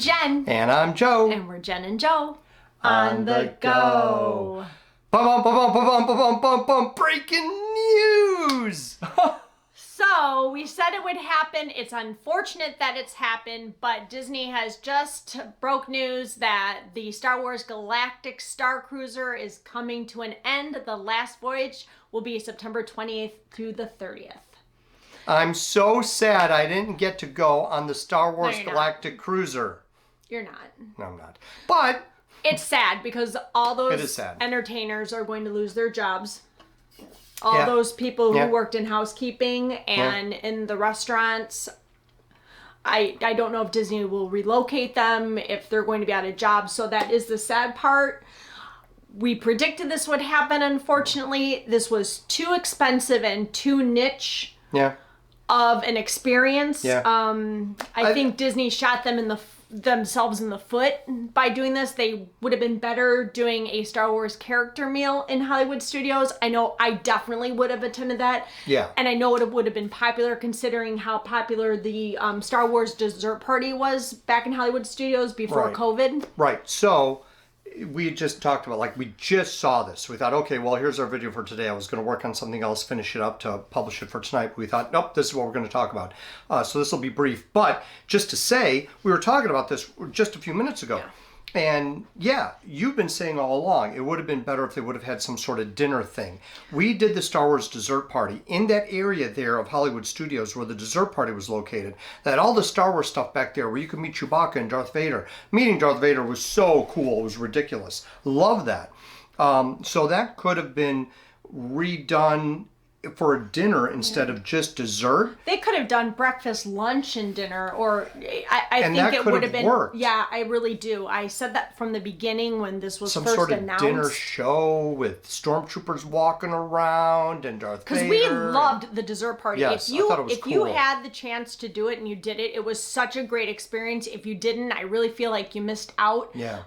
Jen. And I'm Joe. And we're Jen and Joe on the go. Breaking news! So we said it would happen. It's unfortunate that it's happened, but Disney has just broke news that the Star Wars Galactic Star Cruiser is coming to an end. The last voyage will be September 28th through the 30th. I'm so sad I didn't get to go on the Star Wars Galactic Cruiser. You're not. No, I'm not. But it's sad because all those entertainers are going to lose their jobs. All those people who worked in housekeeping and in the restaurants. I don't know if Disney will relocate them, if they're going to be out of jobs. So that is the sad part. We predicted this would happen, unfortunately. This was too expensive and too niche of an experience. I think Disney shot them in themselves in the foot by doing this. They would have been better doing a Star Wars character meal in Hollywood Studios. I know I definitely would have attended that. Yeah. And I know it would have been popular considering how popular the Star Wars dessert party was back in Hollywood Studios before COVID. Right. So we just talked about, like, we just saw this. We thought, okay, well, here's our video for today. I was going to work on something else, finish it up to publish it for tonight. We thought, nope, this is what we're going to talk about. So this will be brief. But just to say, we were talking about this just a few minutes ago. And you've been saying all along, it would have been better if they would have had some sort of dinner thing. We did the Star Wars dessert party in that area there of Hollywood Studios where the dessert party was located. That had all the Star Wars stuff back there where you could meet Chewbacca and Darth Vader. Meeting Darth Vader was so cool. It was ridiculous. Love that. So that could have been redone for a dinner instead of just dessert. They could have done breakfast, lunch, and dinner, or I think it would have been worked. Yeah, I really do. I said that from the beginning when this was first announced. Some sort of dinner show with stormtroopers walking around and Darth Vader. Because we loved the dessert party. Yes, I thought it was cool. If you had the chance to do it and you did it, it was such a great experience. If you didn't, I really feel like you missed out. Yeah.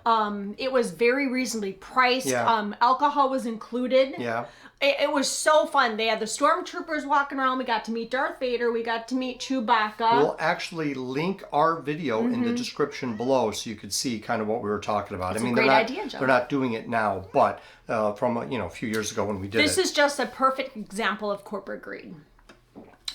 It was very reasonably priced. Yeah. Alcohol was included. Yeah. It was so fun. They had the stormtroopers walking around. We got to meet Darth Vader. We got to meet Chewbacca. We'll actually link our video in the description below so you could see kind of what we were talking about. It's a great idea, Joe. They're not doing it now, but from a few years ago when we did this is just a perfect example of corporate greed.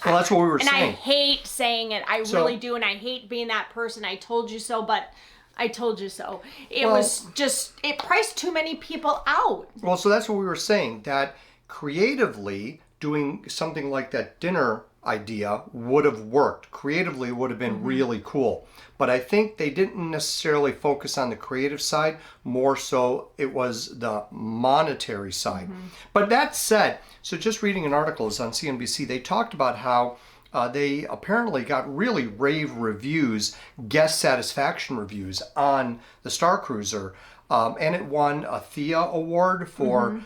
Well, that's what we were saying. And I hate saying it. I really do, and I hate being that person. I told you so, but I told you so. It was just, it priced too many people out. Well, so that's what we were saying, that creatively doing something like that dinner idea would have worked. Creatively would have been really cool. But I think they didn't necessarily focus on the creative side, more so it was the monetary side. But that said, so just reading an article is on CNBC, they talked about how they apparently got really rave reviews, guest satisfaction reviews on the Star Cruiser. And it won a Thea Award for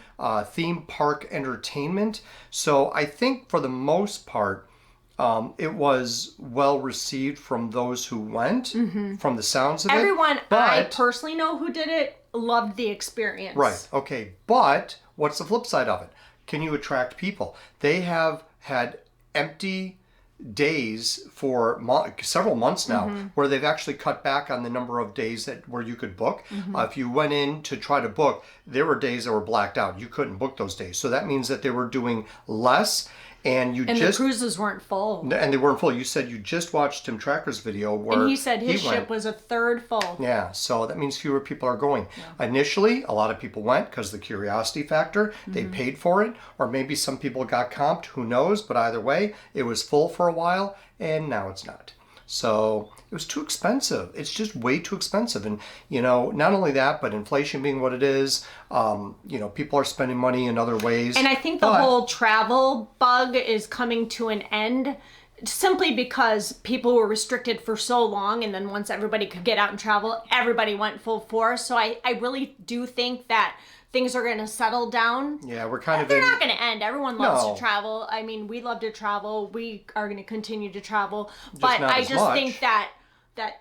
theme park entertainment. So I think for the most part, it was well received from those who went, from the sounds of Everyone I personally know who did it loved the experience. Right, okay. But what's the flip side of it? Can you attract people? They have had empty days for several months now where they've actually cut back on the number of days where you could book. If you went in to try to book, there were days that were blacked out. You couldn't book those days. So that means that they were doing less. And the cruises weren't full. And they weren't full. You said you just watched Tim Tracker's video where and he said his ship was a third full. Yeah, so that means fewer people are going. Yeah. Initially, a lot of people went because the curiosity factor. They paid for it. Or maybe some people got comped. Who knows? But either way, it was full for a while and now it's not. So it was too expensive. It's just way too expensive. And, not only that, but inflation being what it is, people are spending money in other ways. And I think the whole travel bug is coming to an end simply because people were restricted for so long. And then once everybody could get out and travel, everybody went full force. So I really do think that things are going to settle down. Yeah, we're kind of... They're not going to end. Everyone loves to travel. I mean, we love to travel. We are going to continue to travel. But I just think that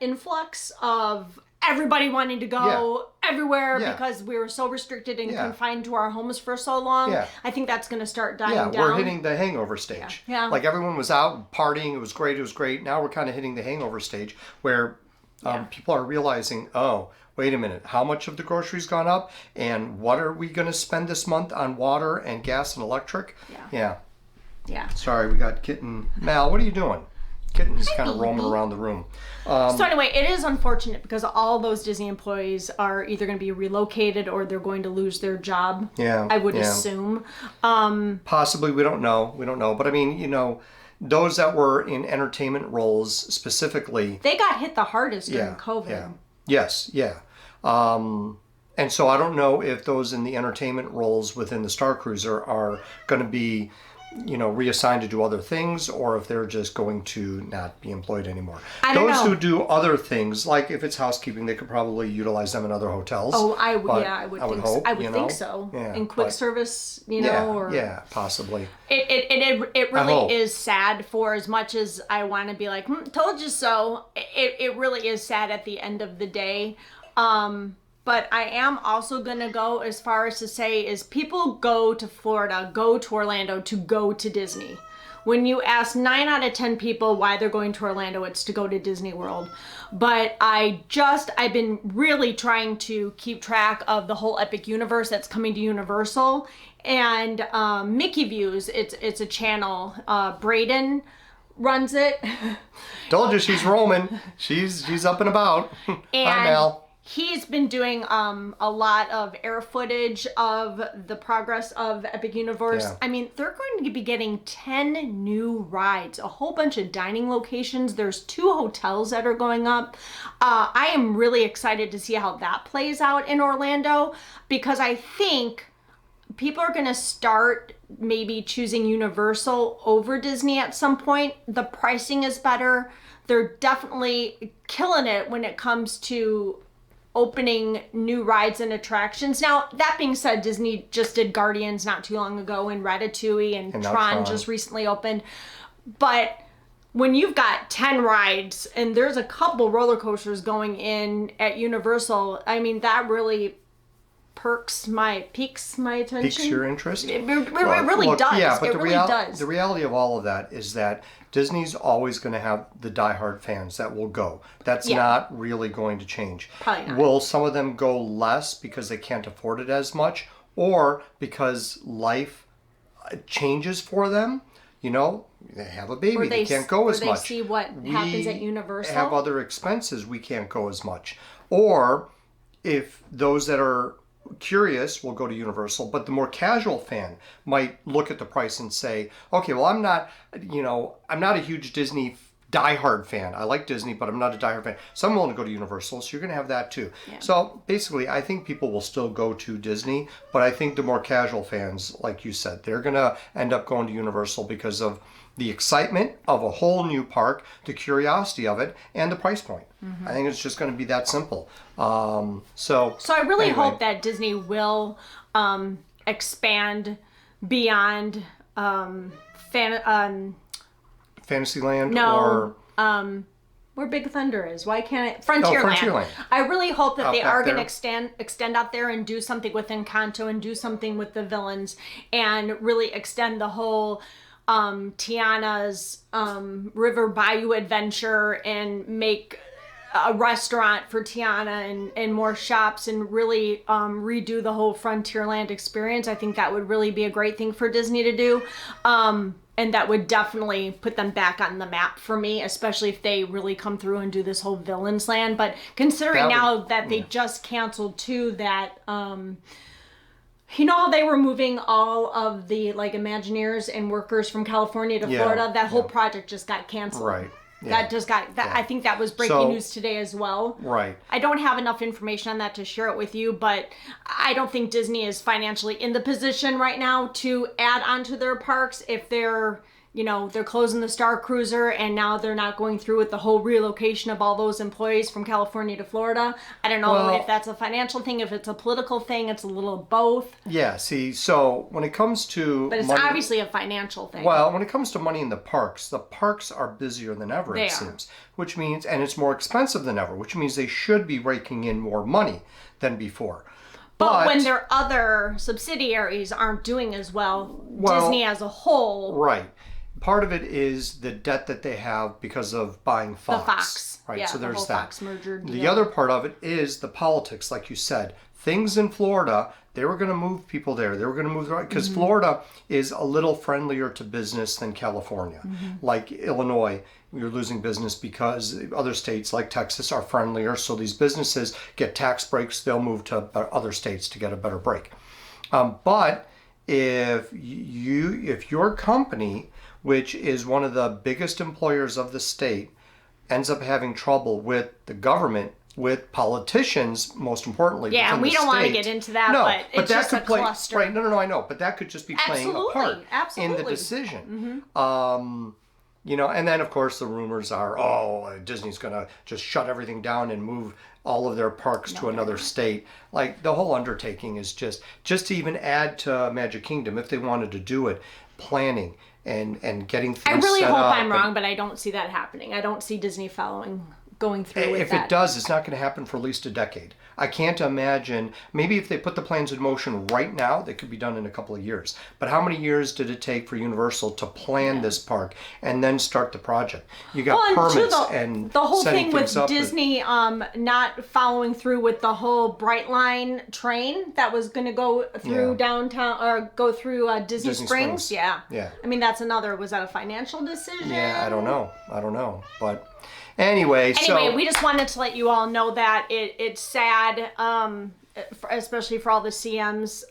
influx of everybody wanting to go everywhere because we were so restricted and confined to our homes for so long. I think that's going to start dying down. We're hitting the hangover stage. Like everyone was out partying. It was great. Now we're kind of hitting the hangover stage where People are realizing, oh, wait a minute, how much of the groceries gone up? And what are we going to spend this month on water and gas and electric? Yeah. Sorry, we got Kitten. Mal, what are you doing? Kitten's kind of roaming around the room. So anyway, it is unfortunate because all those Disney employees are either going to be relocated or they're going to lose their job. I would assume. Possibly, we don't know. But I mean, those that were in entertainment roles specifically, they got hit the hardest during COVID. Yes. And so I don't know if those in the entertainment roles within the Star Cruiser are going to be reassigned to do other things, or if they're just going to not be employed anymore. Those who do other things, like if it's housekeeping, they could probably utilize them in other hotels. I would think so. Yeah, in quick service, or possibly. It really is sad. For as much as I want to be like, told you so, it really is sad at the end of the day. But I am also going to go as far as to say is people go to Florida, go to Orlando to go to Disney. When you ask 9 out of 10 people why they're going to Orlando, it's to go to Disney World. But I've been really trying to keep track of the whole Epic universe that's coming to Universal. And Mickey Views, it's a channel. Braden runs it. Told you she's roaming. She's up and about. Hi, Mel. He's been doing a lot of air footage of the progress of Epic Universe. Yeah. I mean, they're going to be getting 10 new rides, a whole bunch of dining locations. There's 2 hotels that are going up. I am really excited to see how that plays out in Orlando, because I think people are going to start maybe choosing Universal over Disney at some point. The pricing is better. They're definitely killing it when it comes to opening new rides and attractions. Now, that being said, Disney just did Guardians not too long ago, and Ratatouille, and Tron just recently opened. But when you've got 10 rides and there's a couple roller coasters going in at Universal, I mean, that really piques my attention. Piques your interest? It really does. Yeah, but does. The reality of all of that is that Disney's always going to have the diehard fans that will go. That's not really going to change. Probably not. Will some of them go less because they can't afford it as much, or because life changes for them? They have a baby, they can't go as much. They see what happens at Universal. Have other expenses, we can't go as much. Or if those that are curious will go to Universal, but the more casual fan might look at the price and say, okay, well, I'm not a huge Disney diehard fan. I like Disney, but I'm not a diehard fan. So I'm willing to go to Universal, so you're going to have that too. Yeah. So basically, I think people will still go to Disney, but I think the more casual fans, like you said, they're going to end up going to Universal because of the excitement of a whole new park, the curiosity of it, and the price point. I think it's just going to be that simple. So I really hope that Disney will expand beyond Fantasyland where Big Thunder is. Why can't it? Frontierland. I really hope that they are going to extend out there and do something with Encanto and do something with the villains and really extend the whole Tiana's River Bayou adventure and make a restaurant for Tiana and more shops and really redo the whole Frontierland experience. I think that would really be a great thing for Disney to do. And that would definitely put them back on the map for me, especially if they really come through and do this whole Villains Land. But considering that they just canceled too, that you know how they were moving all of the Imagineers and workers from California to Florida? That whole project just got canceled. Right. Yeah. That just got that. I think that was breaking news today as well. Right. I don't have enough information on that to share it with you, but I don't think Disney is financially in the position right now to add onto their parks if they're closing the Star Cruiser and now they're not going through with the whole relocation of all those employees from California to Florida. I don't know if that's a financial thing, if it's a political thing, it's a little of both. Yeah, see, so when it comes to But it's obviously a financial thing. Well, when it comes to money in the parks are busier than ever, it seems. Which means, and it's more expensive than ever, which means they should be raking in more money than before. But when their other subsidiaries aren't doing as well, Disney as a whole... Right. part of it is the debt that they have because of buying Fox. The Fox. Right, yeah, so there's the whole that. Fox merger deal. The other part of it is the politics, like you said. Things in Florida, they were going to move people there. They were going to move, because Florida is a little friendlier to business than California. Like Illinois, you're losing business because other states like Texas are friendlier. So these businesses get tax breaks. They'll move to other states to get a better break. But if your company, which is one of the biggest employers of the state, ends up having trouble with the government, with politicians, most importantly. Yeah, and we don't want to get into that, but it's just a cluster. Right, no, I know. But that could just be playing a part in the decision. You know, and then, of course, the rumors are, Disney's going to just shut everything down and move all of their parks to another state. Like, the whole undertaking is just to even add to Magic Kingdom, if they wanted to do it, planning and getting things set up. I really hope I'm wrong, but I don't see that happening. I don't see Disney going through with that. If it does, it's not going to happen for at least a decade. I can't imagine. Maybe if they put the plans in motion right now, they could be done in a couple of years. But how many years did it take for Universal to plan this park and then start the project? You got permits and the whole thing with Disney not following through with the whole Brightline train that was going to go through downtown or go through Disney Springs. Yeah. I mean, that's another. Was that a financial decision? Yeah, I don't know. But Anyway, we just wanted to let you all know that it's sad, especially for all the CMs.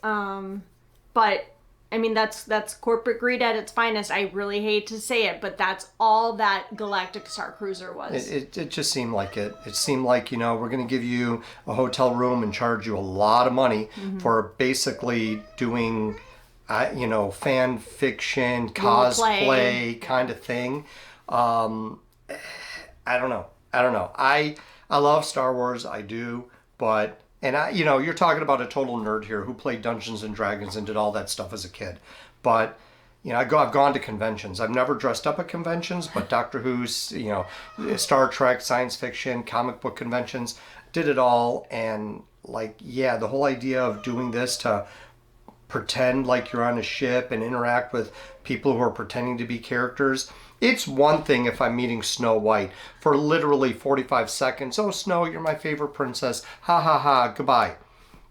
But I mean, that's corporate greed at its finest. I really hate to say it, but that's all that Galactic Star Cruiser was. It just seemed like it. It seemed like, we're going to give you a hotel room and charge you a lot of money for basically doing, fan fiction, cosplay kind of thing. I don't know. I love Star Wars. I do, but you're talking about a total nerd here who played Dungeons and Dragons and did all that stuff as a kid. But I've gone to conventions. I've never dressed up at conventions, but Doctor Who's, Star Trek, science fiction, comic book conventions, did it all. And the whole idea of doing this to pretend like you're on a ship and interact with people who are pretending to be characters. It's one thing if I'm meeting Snow White for literally 45 seconds. Oh, Snow, you're my favorite princess. Ha ha ha, goodbye.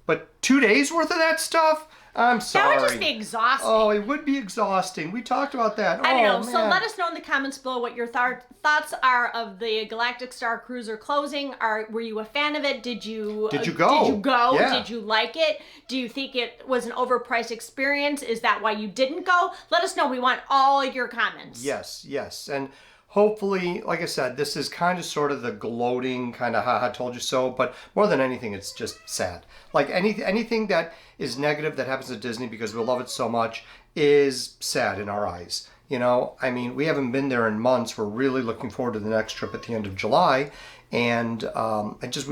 But 2 days worth of that stuff? I'm sorry. That would just be exhausting. Oh, it would be exhausting. We talked about that. I don't know. Man. So let us know in the comments below what your thoughts are of the Galactic Star Cruiser closing. Were you a fan of it? Did you go? Did you go? Yeah. Did you like it? Do you think it was an overpriced experience? Is that why you didn't go? Let us know. We want all your comments. Yes. And hopefully, like I said, this is kind of sort of the gloating kind of haha told you so, but more than anything, it's just sad. Like anything that is negative that happens at Disney because we love it so much is sad in our eyes. I mean, we haven't been there in months. We're really looking forward to the next trip at the end of July. And we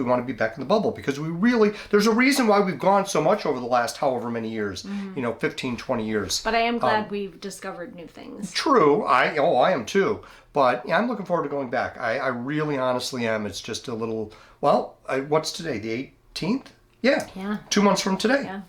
want to be back in the bubble because there's a reason why we've gone so much over the last however many years, 15, 20 years. But I am glad we've discovered new things. True. I am too. But I'm looking forward to going back. I really honestly am. It's just a little, what's today? The 18th? Yeah. 2 months from today. Yeah.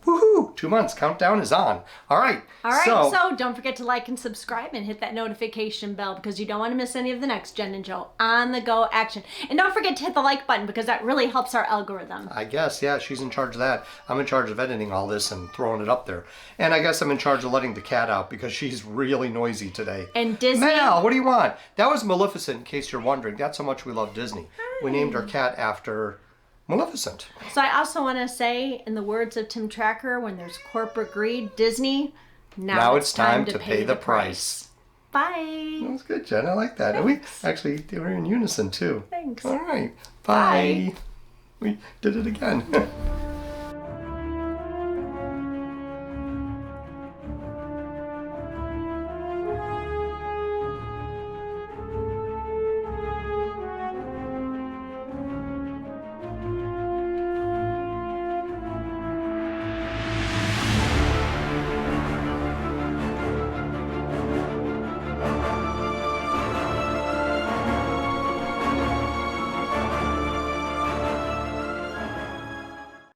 Woohoo! 2 months. Countdown is on. All right. So don't forget to like and subscribe and hit that notification bell because you don't want to miss any of the next Jen and Joe on the go action. And don't forget to hit the like button because that really helps our algorithm. I guess, yeah, she's in charge of that. I'm in charge of editing all this and throwing it up there. And I guess I'm in charge of letting the cat out because she's really noisy today. And Disney. Mel, what do you want? That was Maleficent, in case you're wondering. That's how much we love Disney. Hi. We named our cat after Maleficent. So I also want to say, in the words of Tim Tracker, when there's corporate greed, Disney, now it's time to pay the price. Bye. That was good, Jen. I like that. Thanks. And they were in unison, too. Thanks. All right. Bye. We did it again.